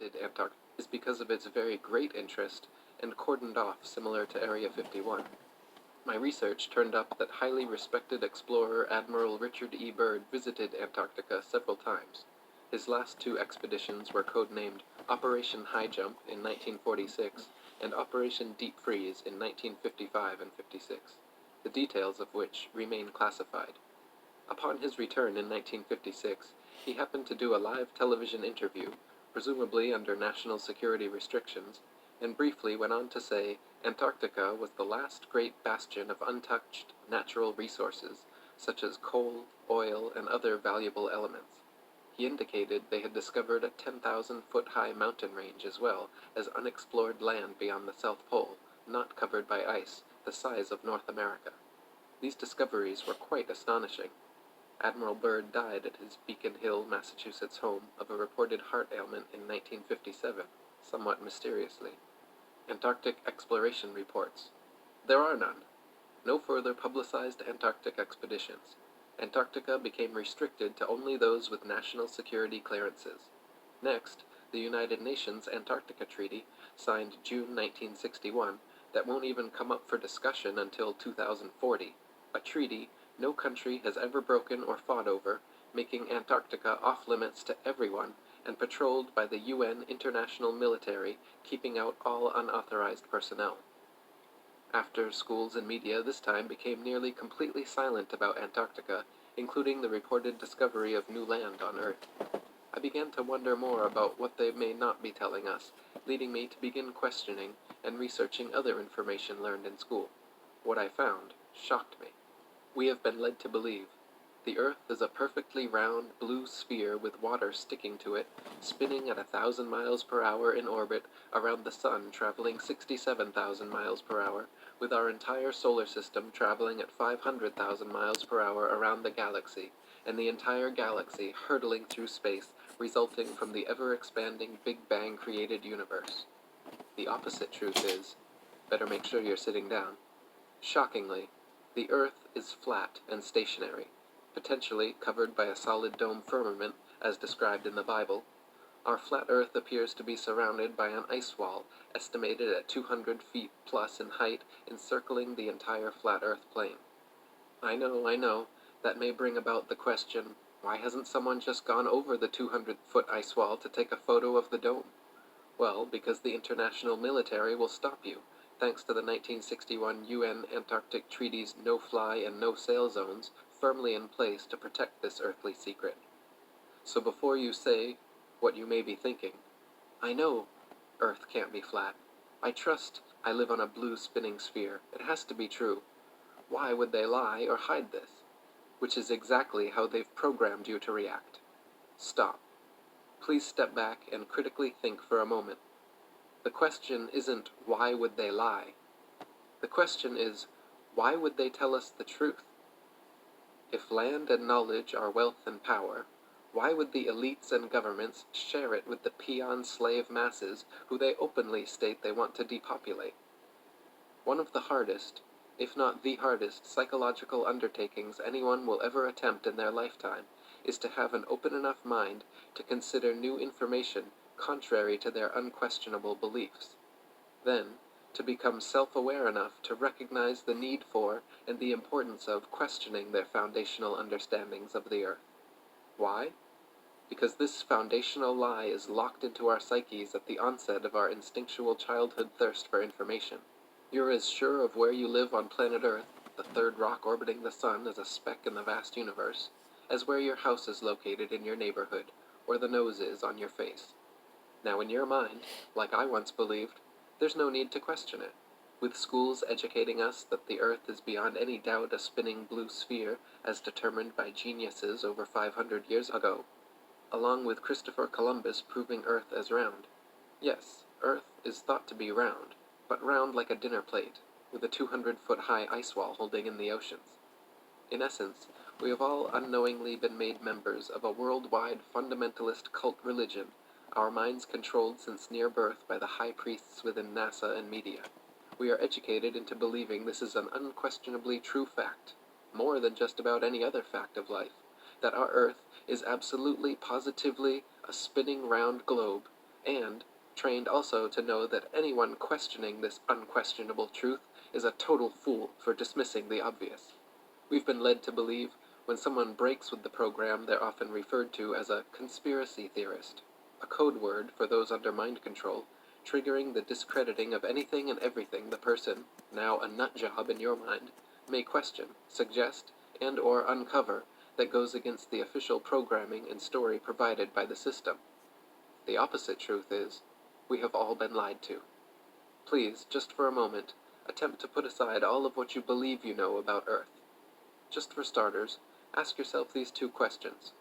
visited Antarctica is because of its very great interest and cordoned off similar to Area 51. My research turned up that highly respected explorer Admiral Richard E. Byrd visited Antarctica several times. His last two expeditions were codenamed Operation High Jump in 1946 and Operation Deep Freeze in 1955 and 56, the details of which remain classified. Upon his return in 1956, he happened to do a live television interview, presumably under national security restrictions, and briefly went on to say Antarctica was the last great bastion of untouched natural resources, such as coal, oil, and other valuable elements. He indicated they had discovered a 10,000-foot-high mountain range as well as unexplored land beyond the South Pole, not covered by ice, the size of North America. These discoveries were quite astonishing. Admiral Byrd died at his Beacon Hill, Massachusetts home of a reported heart ailment in 1957, somewhat mysteriously. Antarctic exploration reports. There are none. No further publicized Antarctic expeditions. Antarctica became restricted to only those with national security clearances. Next, the United Nations Antarctica Treaty, signed June 1961, that won't even come up for discussion until 2040, a treaty no country has ever broken or fought over, making Antarctica off-limits to everyone and patrolled by the UN International Military, keeping out all unauthorized personnel. After schools and media this time became nearly completely silent about Antarctica, including the reported discovery of new land on Earth, I began to wonder more about what they may not be telling us, leading me to begin questioning and researching other information learned in school. What I found shocked me. We have been led to believe the Earth is a perfectly round blue sphere with water sticking to it, spinning at 1,000 miles per hour in orbit around the Sun, traveling 67,000 miles per hour, with our entire solar system traveling at 500,000 miles per hour around the galaxy, and the entire galaxy hurtling through space, resulting from the ever-expanding Big Bang-created universe. The opposite truth is, better make sure you're sitting down. Shockingly, the Earth is flat and stationary, potentially covered by a solid dome firmament, as described in the Bible. Our flat Earth appears to be surrounded by an ice wall, estimated at 200 feet plus in height, encircling the entire flat Earth plane. I know, that may bring about the question, why hasn't someone just gone over the 200-foot ice wall to take a photo of the dome? Well, because the international military will stop you, thanks to the 1961 UN Antarctic Treaty's no-fly and no-sail zones firmly in place to protect this earthly secret. So before you say what you may be thinking, I know Earth can't be flat. I trust I live on a blue spinning sphere. It has to be true. Why would they lie or hide this? Which is exactly how they've programmed you to react. Stop. Please step back and critically think for a moment. The question isn't, why would they lie? The question is, why would they tell us the truth? If land and knowledge are wealth and power, why would the elites and governments share it with the peon slave masses who they openly state they want to depopulate? One of the hardest, if not the hardest, psychological undertakings anyone will ever attempt in their lifetime is to have an open enough mind to consider new information contrary to their unquestionable beliefs. Then, to become self-aware enough to recognize the need for and the importance of questioning their foundational understandings of the Earth. Why? Because this foundational lie is locked into our psyches at the onset of our instinctual childhood thirst for information. You're as sure of where you live on planet Earth, the third rock orbiting the Sun as a speck in the vast universe, as where your house is located in your neighborhood, or the nose is on your face. Now in your mind, like I once believed, there's no need to question it. With schools educating us that the Earth is beyond any doubt a spinning blue sphere as determined by geniuses over 500 years ago, along with Christopher Columbus proving Earth as round. Yes, Earth is thought to be round, but round like a dinner plate, with a 200-foot-high ice wall holding in the oceans. In essence, we have all unknowingly been made members of a worldwide fundamentalist cult religion, our minds controlled since near birth by the high priests within NASA and media. We are educated into believing this is an unquestionably true fact, more than just about any other fact of life, that our Earth is absolutely, positively a spinning round globe, and trained also to know that anyone questioning this unquestionable truth is a total fool for dismissing the obvious. We've been led to believe when someone breaks with the program, they're often referred to as a conspiracy theorist, a code word for those under mind control, triggering the discrediting of anything and everything the person, now a nut job in your mind, may question, suggest, and or uncover that goes against the official programming and story provided by the system. The opposite truth is, we have all been lied to. Please, just for a moment, attempt to put aside all of what you believe you know about Earth. Just for starters, ask yourself these two questions.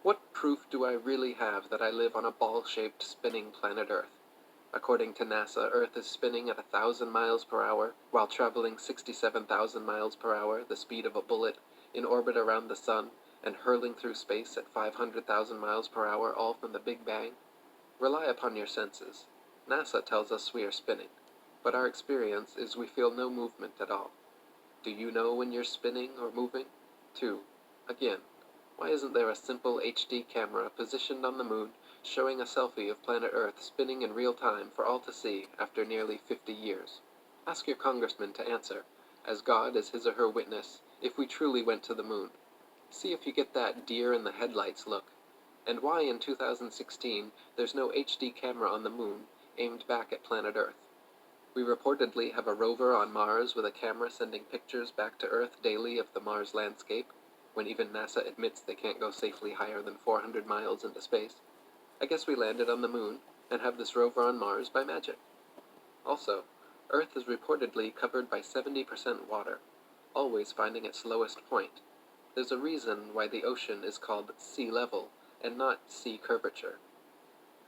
What proof do I really have that I live on a ball-shaped spinning planet Earth? According to NASA, Earth is spinning at 1,000 miles per hour, while traveling 67,000 miles per hour, the speed of a bullet, in orbit around the Sun, and hurling through space at 500,000 miles per hour, all from the Big Bang. Rely upon your senses. NASA tells us we are spinning, but our experience is we feel no movement at all. Do you know when you're spinning or moving? 2. Again, why isn't there a simple HD camera positioned on the moon showing a selfie of planet Earth spinning in real time for all to see after nearly 50 years? Ask your congressman to answer, as God is his or her witness, if we truly went to the moon. See if you get that deer in the headlights look. And why in 2016 there's no HD camera on the moon aimed back at planet Earth. We reportedly have a rover on Mars with a camera sending pictures back to Earth daily of the Mars landscape, when even NASA admits they can't go safely higher than 400 miles into space. I guess we landed on the moon and have this rover on Mars by magic. Also, Earth is reportedly covered by 70% water, always finding its lowest point. There's a reason why the ocean is called sea level and not sea curvature.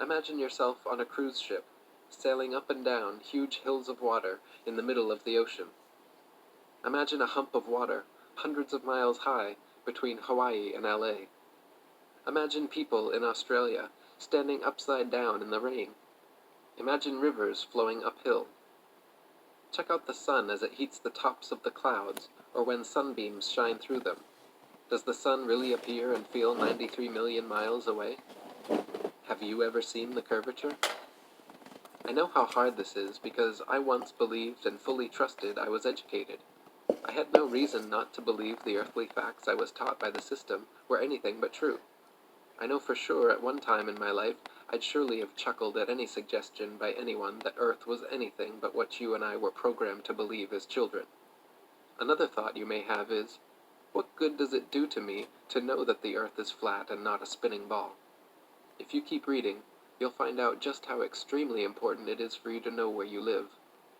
Imagine yourself on a cruise ship, sailing up and down huge hills of water in the middle of the ocean. Imagine a hump of water, hundreds of miles high, between Hawaii and LA. Imagine people in Australia standing upside down in the rain. Imagine rivers flowing uphill. Check out the sun as it heats the tops of the clouds, or when sunbeams shine through them. Does the sun really appear and feel 93 million miles away? Have you ever seen the curvature? I know how hard this is because I once believed and fully trusted I was educated. I had no reason not to believe the earthly facts I was taught by the system were anything but true. I know for sure at one time in my life I'd surely have chuckled at any suggestion by anyone that Earth was anything but what you and I were programmed to believe as children. Another thought you may have is, what good does it do to me to know that the Earth is flat and not a spinning ball? If you keep reading, you'll find out just how extremely important it is for you to know where you live,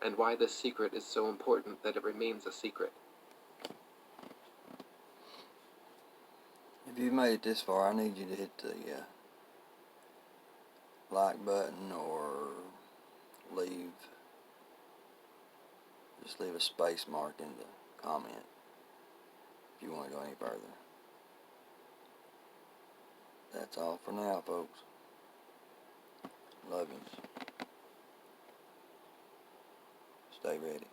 and why this secret is so important that it remains a secret. If you've made it this far, I need you to hit the like button or just leave a space mark in the comment if you want to go any further. That's all for now, folks. Love yous. Stay ready.